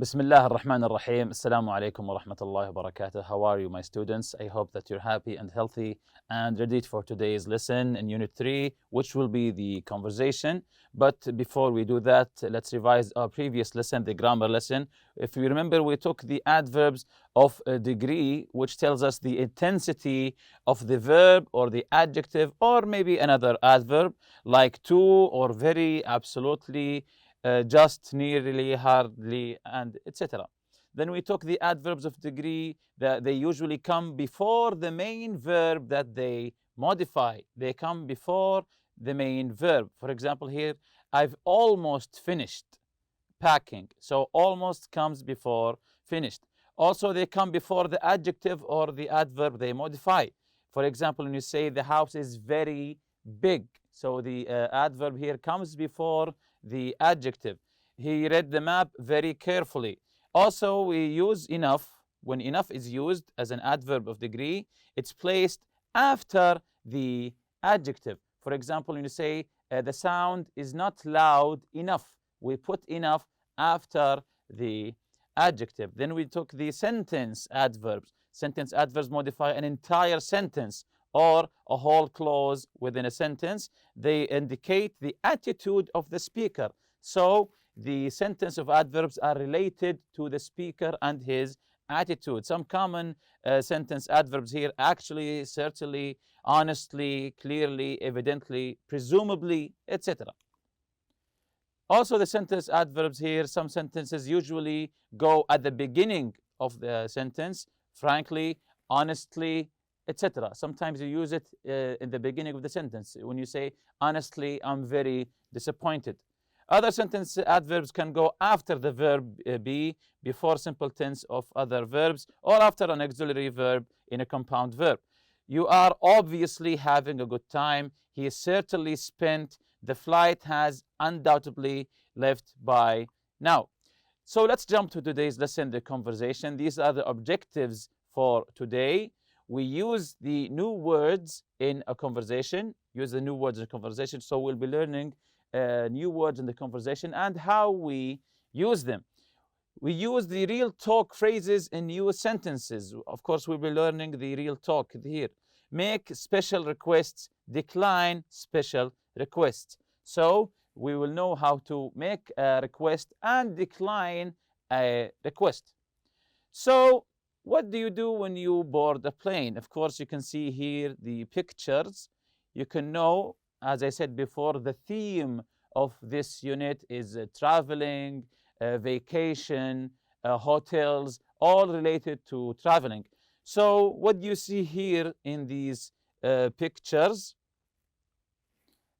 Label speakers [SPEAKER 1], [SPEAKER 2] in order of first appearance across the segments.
[SPEAKER 1] Bismillah ar-Rahman ar-Rahim. Assalamu alaikum wa rahmatullahi wa barakatuh. How are you, my students? I hope that you're happy and healthy and ready for today's lesson in Unit 3, which will be the conversation. But before we do that, let's revise our previous lesson, the grammar lesson. If you remember, we took the adverbs of a degree, which tells us the intensity of the verb or the adjective or maybe another adverb like to or very, absolutely, just, nearly, hardly, and etc. Then we took the adverbs of degree that they usually come before the main verb that they modify. They come before the main verb. For example, here, I've almost finished packing. So almost comes before finished. Also, they come before the adjective or the adverb they modify. For example, when you say the house is very big, so the adverb here comes before the adjective. He read the map very carefully. Also, we use enough. When enough is used as an adverb of degree, it's placed after the adjective. For example, when you say the sound is not loud enough, we put enough after the adjective. Then we took the sentence adverbs. Sentence adverbs modify an entire sentence or a whole clause within a sentence. They indicate the attitude of the speaker. So the sentence of adverbs are related to the speaker and his attitude. Some common sentence adverbs here: actually, certainly, honestly, clearly, evidently, presumably, etc. Also, the sentence adverbs here, some sentences usually go at the beginning of the sentence: frankly, honestly, etc. Sometimes you use it in the beginning of the sentence. When you say, honestly, I'm very disappointed. Other sentence adverbs can go after the verb be, before simple tense of other verbs, or after an auxiliary verb in a compound verb. You are obviously having a good time. He is certainly spent. The flight has undoubtedly left by now. So let's jump to today's lesson, the conversation. These are the objectives for today. We use the new words in a conversation. So we'll be learning new words in the conversation and how we use them. We use the real talk phrases in new sentences. Of course, we'll be learning the real talk here. Make special requests, decline special requests. So we will know how to make a request and decline a request. So what do you do when you board a plane? Of course, you can see here the pictures. You can know, as I said before, the theme of this unit is traveling, vacation, hotels, all related to traveling. So what do you see here in these pictures?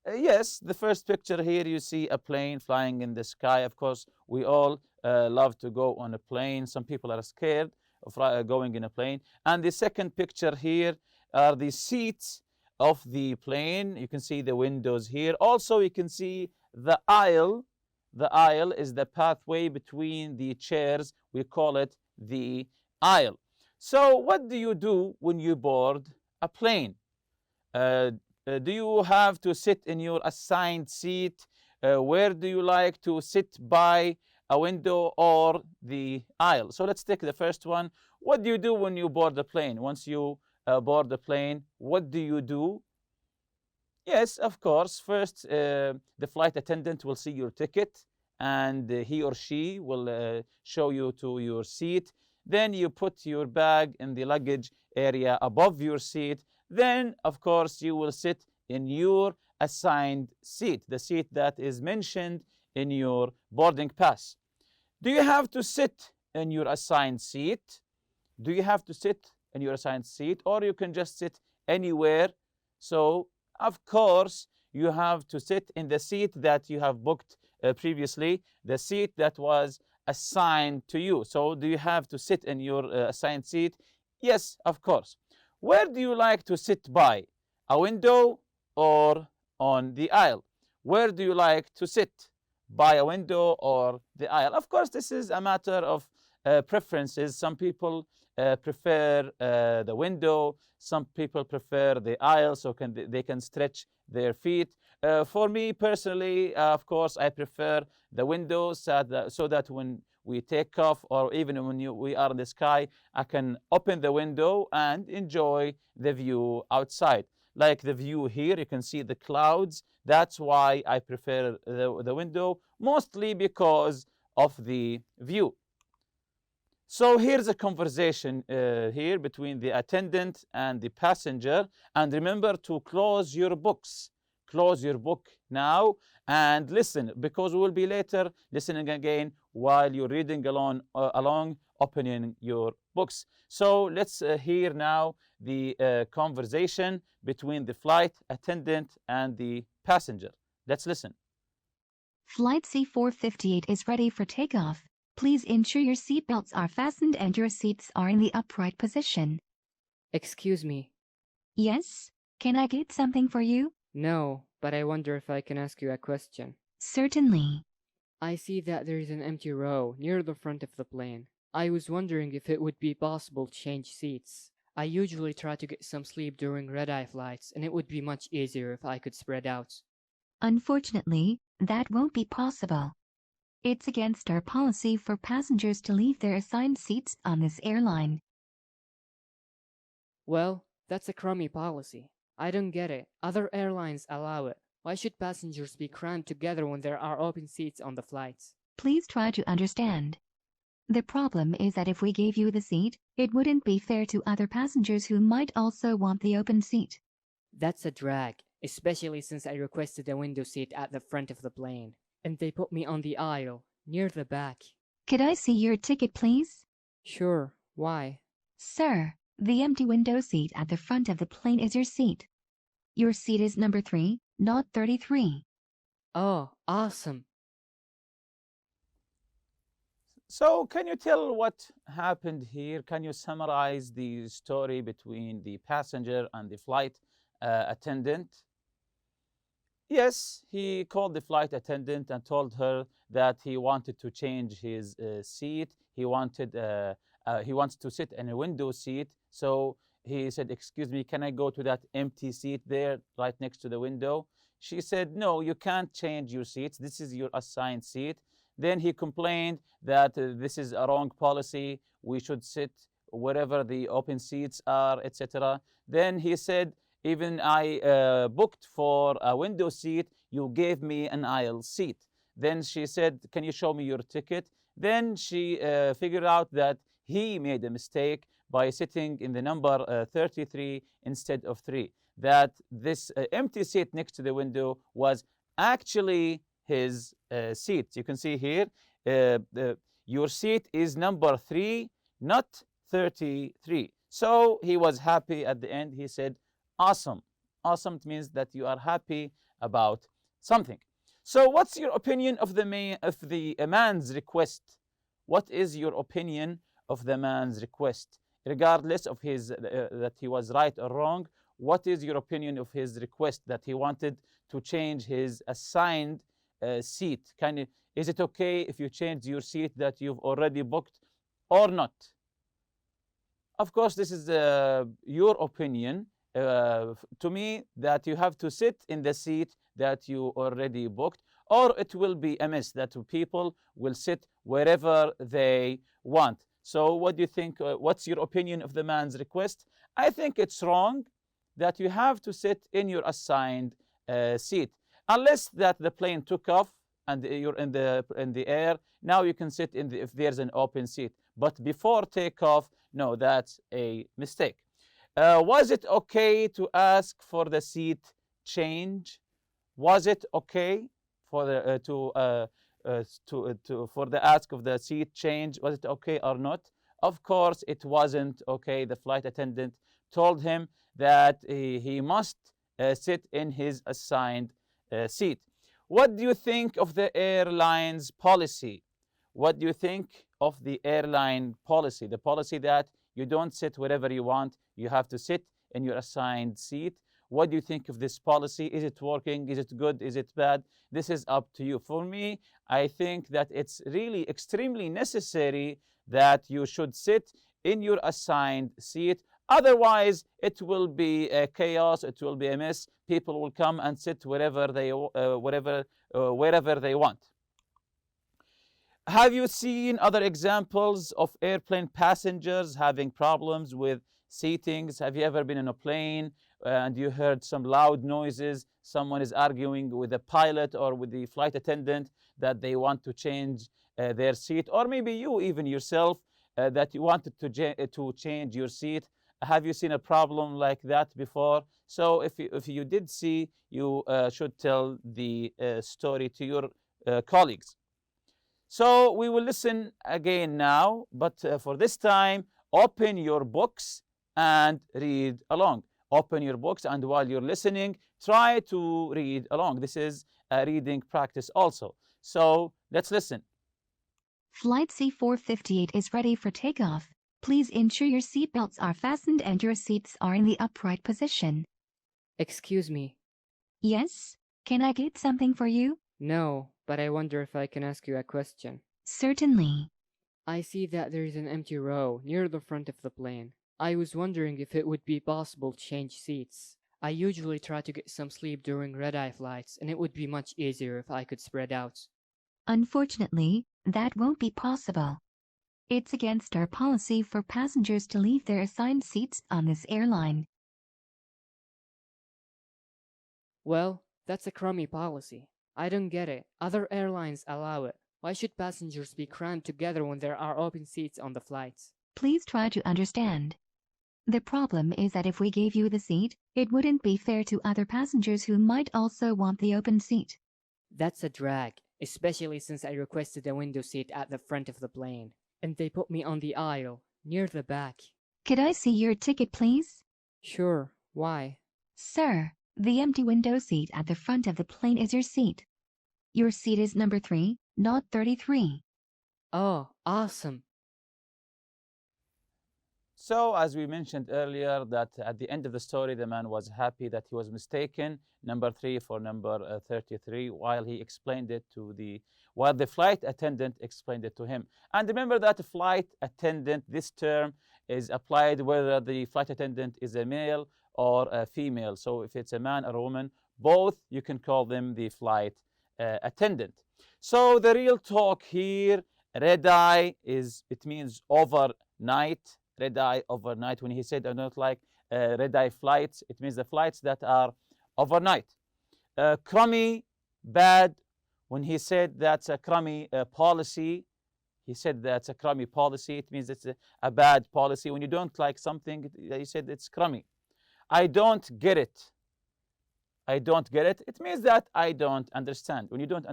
[SPEAKER 1] Yes, the first picture here, you see a plane flying in the sky. Of course, we all love to go on a plane. Some people are scared of going in a plane. And the second picture here are the seats of the plane. You can see the windows here. Also, you can see the aisle. The aisle is the pathway between the chairs. We call it the aisle. So what do you do when you board a plane? Do you have to sit in your assigned seat? Where do you like to sit, by a window or the aisle? So let's take the first one. What do you do when you board the plane? Once you board the plane, what do you do? Yes, of course. First, the flight attendant will see your ticket and he or she will show you to your seat. Then you put your bag in the luggage area above your seat. Then, of course, you will sit in your assigned seat, the seat that is mentioned in your boarding pass. Do you have to sit in your assigned seat? Do you have to sit in your assigned seat, or you can just sit anywhere? So, of course, you have to sit in the seat that you have booked previously, the seat that was assigned to you. So, do you have to sit in your assigned seat? Yes, of course. Where do you like to sit, by a window or on the aisle? Where do you like to sit, by a window or the aisle? Of course, this is a matter of preferences. Some people prefer the window. Some people prefer the aisle, so they can stretch their feet. For me personally, of course, I prefer the window so that when we take off, or even when we are in the sky, I can open the window and enjoy the view outside. Like the view here, you can see the clouds. That's why I prefer the window, mostly because of the view. So here's a conversation here between the attendant and the passenger. And remember to close your books. Close your book now and listen, because we will be later listening again while you're reading along, opening your books. So let's hear now the conversation between the flight attendant and the passenger. Let's listen.
[SPEAKER 2] Flight C458 is ready for takeoff. Please ensure your seatbelts are fastened and your seats are in the upright position.
[SPEAKER 3] Excuse me.
[SPEAKER 2] Yes? Can I get something for you?
[SPEAKER 3] No, but I wonder if I can ask you a question.
[SPEAKER 2] Certainly.
[SPEAKER 3] I see that there is an empty row near the front of the plane. I was wondering if it would be possible to change seats. I usually try to get some sleep during red-eye flights, and it would be much easier if I could spread out.
[SPEAKER 2] Unfortunately, that won't be possible. It's against our policy for passengers to leave their assigned seats on this airline.
[SPEAKER 3] Well, that's a crummy policy. I don't get it. Other airlines allow it. Why should passengers be crammed together when there are open seats on the flights?
[SPEAKER 2] Please try to understand. The problem is that if we gave you the seat, it wouldn't be fair to other passengers who might also want the open seat.
[SPEAKER 3] That's a drag, especially since I requested a window seat at the front of the plane, and they put me on the aisle, near the back.
[SPEAKER 2] Could I see your ticket, please?
[SPEAKER 3] Sure, why?
[SPEAKER 2] Sir, the empty window seat at the front of the plane is your seat. Your seat is number 3, not 33.
[SPEAKER 3] Oh, awesome.
[SPEAKER 1] So can you tell what happened here? Can you summarize the story between the passenger and the flight attendant? Yes, he called the flight attendant and told her that he wanted to change his seat. He wants to sit in a window seat. So he said, "Excuse me, can I go to that empty seat there right next to the window?" She said, "No, you can't change your seats. This is your assigned seat." Then he complained that this is a wrong policy. We should sit wherever the open seats are, etc. Then he said, "Even I booked for a window seat, you gave me an aisle seat." Then she said, "Can you show me your ticket?" Then she figured out that he made a mistake by sitting in the number 33 instead of 3. That this empty seat next to the window was actually his seat. You can see here, your seat is number 3, not 33. So he was happy at the end. He said, "Awesome." Awesome means that you are happy about something. So what's your opinion of the man's request? What is your opinion of the man's request? Regardless of his that he was right or wrong, what is your opinion of his request that he wanted to change his assigned seat? Is it okay if you change your seat that you've already booked or not? Of course, this is your opinion. To me, that you have to sit in the seat that you already booked, or it will be amiss that people will sit wherever they want. So what do you think? What's your opinion of the man's request? I think it's wrong that you have to sit in your assigned seat. Unless that the plane took off and you're in the air, now you can sit if there's an open seat. But before takeoff, no, that's a mistake. Was it okay to ask for the seat change? Was it okay for the for the ask of the seat change? Was it okay or not? Of course, it wasn't okay. The flight attendant told him that he must sit in his assigned seat. What do you think of the airline's policy? What do you think of the airline policy? The policy that you don't sit wherever you want, you have to sit in your assigned seat. What do you think of this policy? Is it working? Is it good? Is it bad? This is up to you. For me, I think that it's really extremely necessary that you should sit in your assigned seat. Otherwise, it will be a chaos. It will be a mess. People will come and sit wherever they want. Have you seen other examples of airplane passengers having problems with seatings? Have you ever been in a plane and you heard some loud noises? Someone is arguing with the pilot or with the flight attendant that they want to change their seat, or maybe you even yourself that you wanted to change your seat. Have you seen a problem like that before? So if you did see, you should tell the story to your colleagues. So we will listen again now, but for this time, open your books and read along. Open your books, and while you're listening, try to read along. This is a reading practice also. So let's listen.
[SPEAKER 2] Flight C458 is ready for takeoff. Please ensure your seatbelts are fastened and your seats are in the upright position.
[SPEAKER 3] Excuse me.
[SPEAKER 2] Yes? Can I get something for you?
[SPEAKER 3] No, but I wonder if I can ask you a question.
[SPEAKER 2] Certainly.
[SPEAKER 3] I see that there is an empty row near the front of the plane. I was wondering if it would be possible to change seats. I usually try to get some sleep during red-eye flights, and it would be much easier if I could spread out.
[SPEAKER 2] Unfortunately, that won't be possible. It's against our policy for passengers to leave their assigned seats on this airline.
[SPEAKER 3] Well, that's a crummy policy. I don't get it. Other airlines allow it. Why should passengers be crammed together when there are open seats on the flights?
[SPEAKER 2] Please try to understand. The problem is that if we gave you the seat, it wouldn't be fair to other passengers who might also want the open seat.
[SPEAKER 3] That's a drag, especially since I requested a window seat at the front of the plane, and they put me on the aisle, near the back.
[SPEAKER 2] Could I see your ticket, please?
[SPEAKER 3] Sure, why?
[SPEAKER 2] Sir, the empty window seat at the front of the plane is your seat. Your seat is number 3, not 33.
[SPEAKER 3] Oh, awesome.
[SPEAKER 1] So, as we mentioned earlier, that at the end of the story, the man was happy that he was mistaken, number 3 for number 33, while the flight attendant explained it to him. And remember that flight attendant, this term is applied whether the flight attendant is a male or a female. So if it's a man or a woman, both you can call them the flight attendant. So the real talk here, red eye it means overnight. Red eye overnight. When he said I don't like red eye flights, it means the flights that are overnight. Crummy, bad. When he said that's a crummy policy, he said that's a crummy policy. It means it's a bad policy. When you don't like something, he said it's crummy. I don't get it. I don't get it. It means that I don't understand. When you don't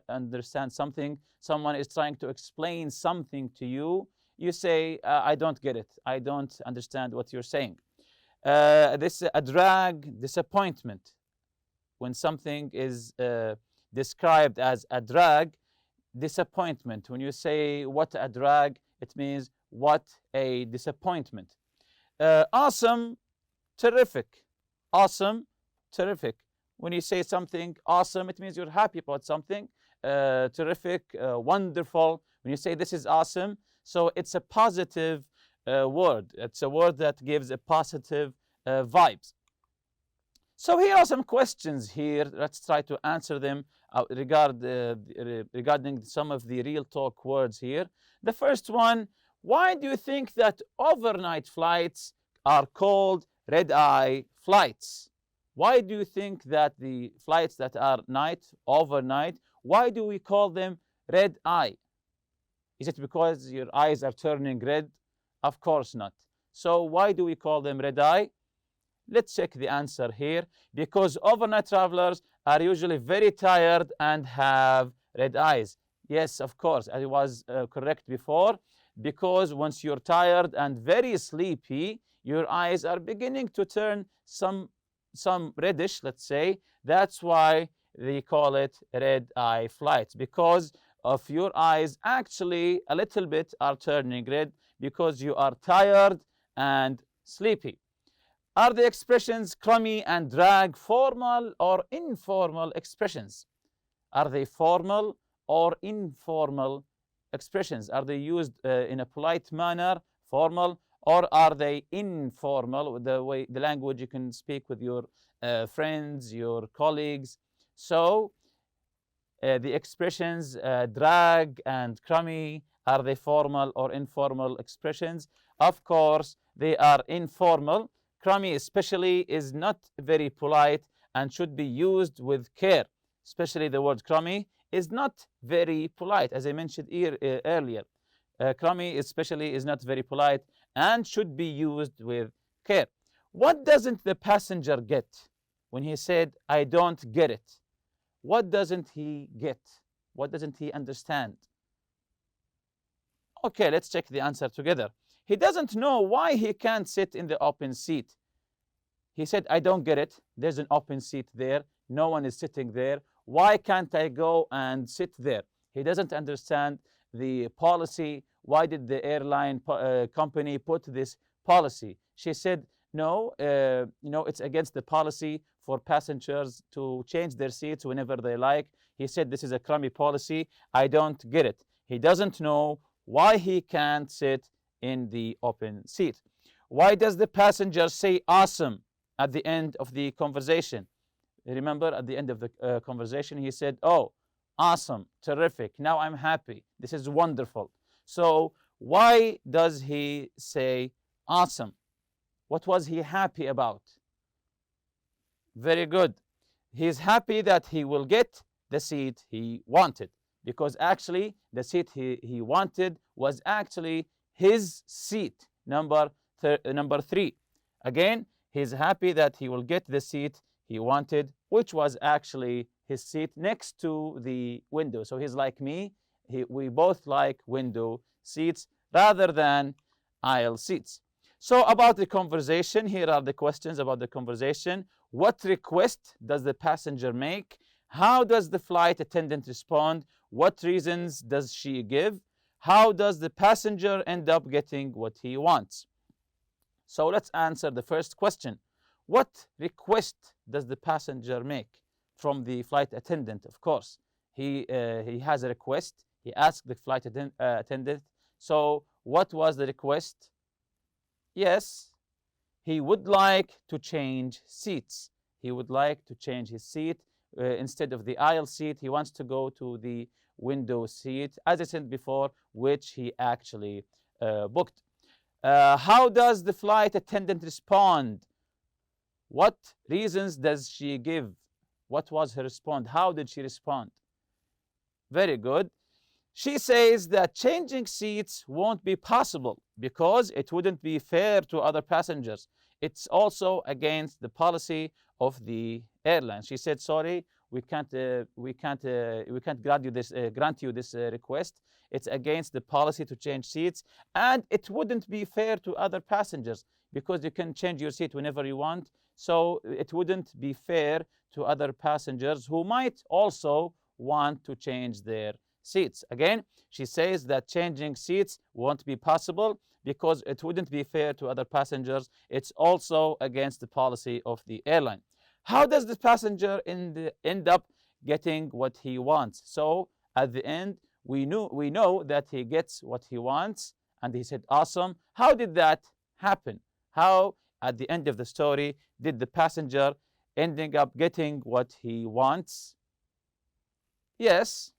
[SPEAKER 1] understand something, someone is trying to explain something to you, you say, I don't get it. I don't understand what you're saying. This is a drag, disappointment. When something is described as a drag, disappointment. When you say what a drag, it means what a disappointment. Awesome, terrific. Awesome, terrific. When you say something awesome, it means you're happy about something. Terrific, wonderful. When you say this is awesome, so it's a positive word. It's a word that gives a positive vibes. So here are some questions here. Let's try to answer them regarding some of the real talk words here. The first one, why do you think that overnight flights are called red-eye flights? Why do you think that the flights that are overnight, why do we call them red-eye? Is it because your eyes are turning red? Of course not. So why do we call them red-eye? Let's check the answer here. Because overnight travelers are usually very tired and have red eyes. Yes, of course, I was correct before. Because once you're tired and very sleepy, your eyes are beginning to turn some reddish, let's say. That's why they call it red-eye flights. Because of your eyes actually a little bit are turning red because you are tired and sleepy. Are the expressions crummy and drag formal or informal expressions? Are they formal or informal expressions? Are they used in a polite manner, formal, or are they informal, the language you can speak with your friends, your colleagues? So The expressions drag and crummy, are they formal or informal expressions? Of course, they are informal. Crummy especially is not very polite and should be used with care. Especially the word crummy is not very polite, as I mentioned earlier. Crummy especially is not very polite and should be used with care. What doesn't the passenger get when he said, I don't get it? What doesn't he get? What doesn't he understand? Okay, let's check the answer together. He doesn't know why he can't sit in the open seat. He said, I don't get it. There's an open seat there. No one is sitting there. Why can't I go and sit there? He doesn't understand the policy. Why did the airline company put this policy? She said, no, it's against the policy for passengers to change their seats whenever they like. He said, this is a crummy policy. I don't get it. He doesn't know why he can't sit in the open seat. Why does the passenger say awesome at the end of the conversation? Remember, at the end of the conversation, he said, oh, awesome, terrific, now I'm happy, this is wonderful. So why does he say awesome? What was he happy about? Very good. He's happy that he will get the seat he wanted, because actually the seat he wanted was actually his seat, number 3. Again, he's happy that he will get the seat he wanted, which was actually his seat next to the window. So he's like me. We both like window seats rather than aisle seats. So about the conversation, here are the questions about the conversation. What request does the passenger make? How does the flight attendant respond? What reasons does she give? How does the passenger end up getting what he wants? So let's answer the first question. What request does the passenger make from the flight attendant? Of course, he has a request. He asked the flight attendant. So what was the request? Yes, he would like to change seats. He would like to change his seat. Instead of the aisle seat, he wants to go to the window seat, as I said before, which he actually booked. How does the flight attendant respond? What reasons does she give? What was her response? How did she respond? Very good. She says that changing seats won't be possible because it wouldn't be fair to other passengers. It's also against the policy of the airline. She said, sorry, we can't grant you this request. It's against the policy to change seats, and it wouldn't be fair to other passengers because you can change your seat whenever you want. So it wouldn't be fair to other passengers who might also want to change their seats. Again, she says that changing seats won't be possible because it wouldn't be fair to other passengers. It's also against the policy of the airline. How does the passenger end up getting what he wants? So at the end, we know that he gets what he wants, and he said, awesome. How did that happen? How, at the end of the story, did the passenger ending up getting what he wants? Yes,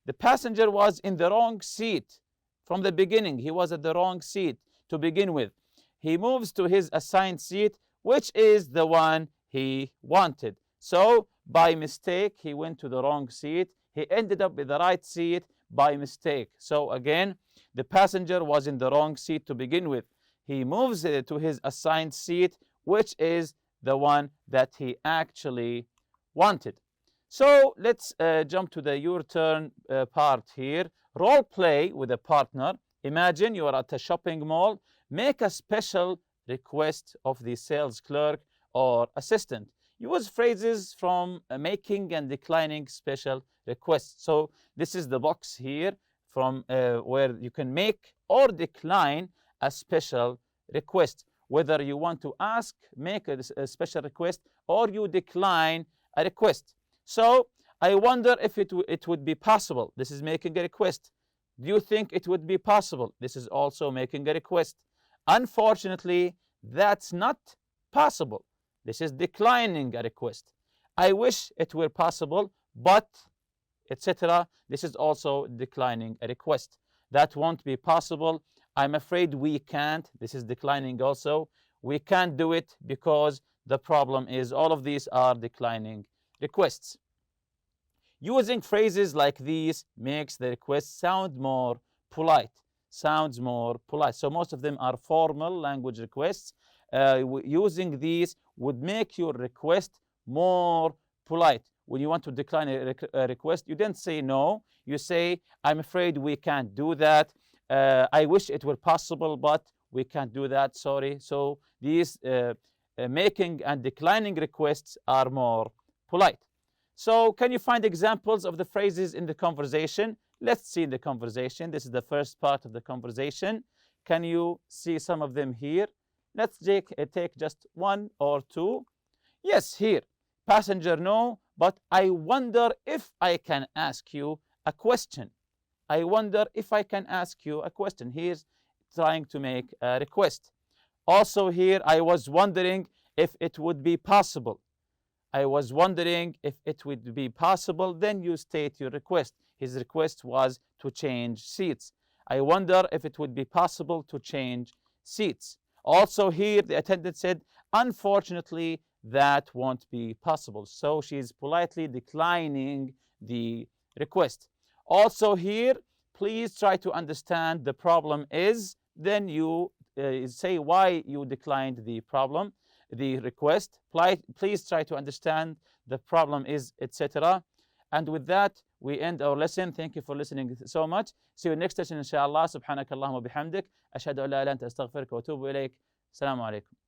[SPEAKER 1] the passenger was in the wrong seat from the beginning. He was at the wrong seat to begin with. He moves to his assigned seat, which is the one he wanted. So by mistake, he went to the wrong seat. He ended up with the right seat by mistake. So again, the passenger was in the wrong seat to begin with. He moves to his assigned seat, which is the one that he actually wanted. So let's jump to the your turn part here. Role play with a partner. Imagine you are at a shopping mall. Make a special request of the sales clerk or assistant. Use phrases from making and declining special requests. So this is the box here from where you can make or decline a special request. Whether you want to ask, make a special request, or you decline a request. So I wonder if it would be possible. This is making a request. Do you think it would be possible? This is also making a request. Unfortunately, that's not possible. This is declining a request. I wish it were possible, but etc. This is also declining a request. That won't be possible. I'm afraid we can't. This is declining also. We can't do it because the problem is. All of these are declining requests. Using phrases like these makes the request sound more polite. Sounds more polite. So most of them are formal language requests. Using these would make your request more polite. When you want to decline a request, you don't say no. You say, I'm afraid we can't do that. I wish it were possible, but we can't do that. Sorry. So these making and declining requests are more polite. So can you find examples of the phrases in the conversation? Let's see the conversation. This is the first part of the conversation. Can you see some of them here? Let's take just one or two. Yes, here. Passenger, no, but I wonder if I can ask you a question. I wonder if I can ask you a question. Here's trying to make a request. Also here, I was wondering if it would be possible. I was wondering if it would be possible. Then you state your request. His request was to change seats. I wonder if it would be possible to change seats. Also here, the attendant said, unfortunately, that won't be possible. So she's politely declining the request. Also here, please try to understand the problem is. Then you say why you declined the problem, the request. Please try to understand the problem is, etc. And with that, we end our lesson. Thank you for listening so much. See you next session, inshallah. Subhanakallahumma bihamdik. Ashhadu an la ilaha illa anta astaghfiruka wa atubu ilayk. Assalamu alaikum.